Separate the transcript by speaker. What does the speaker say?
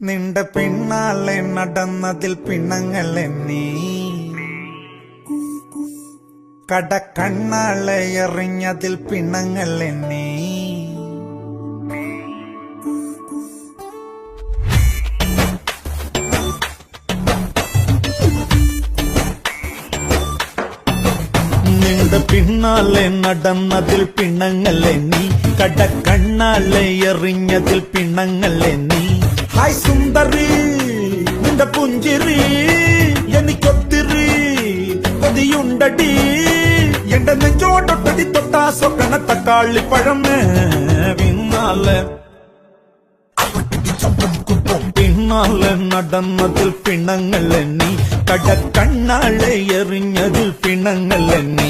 Speaker 1: നിന്റെ പിന്നാലെ നടന്നതിൽ പിണങ്ങൾ എന്നീ കടക്കണ്ണാളെ എറിഞ്ഞതിൽ പിണങ്ങൾ എന്നീ നിന്റെ പിന്നാലെ നടന്നതിൽ പിണങ്ങൾ എന്നീ കടക്കണ്ണാളെ എറിഞ്ഞതിൽ പിണങ്ങൾ എന്നീ ഹായ് സുന്ദരി നിന്റെ പുഞ്ചിരി എനിക്കൊത്തിരി കൊതിയുണ്ടടി എന്റെ നെഞ്ചോടൊട്ടടി തൊട്ടാ സ്വപ്ന തക്കാളി പഴമേ പിന്നാലെ നടന്നതിൽ പിണങ്ങൾ എന്നീ കടക്കണ്ണാളെ എറിഞ്ഞതിൽ പിണങ്ങൾ എന്നീ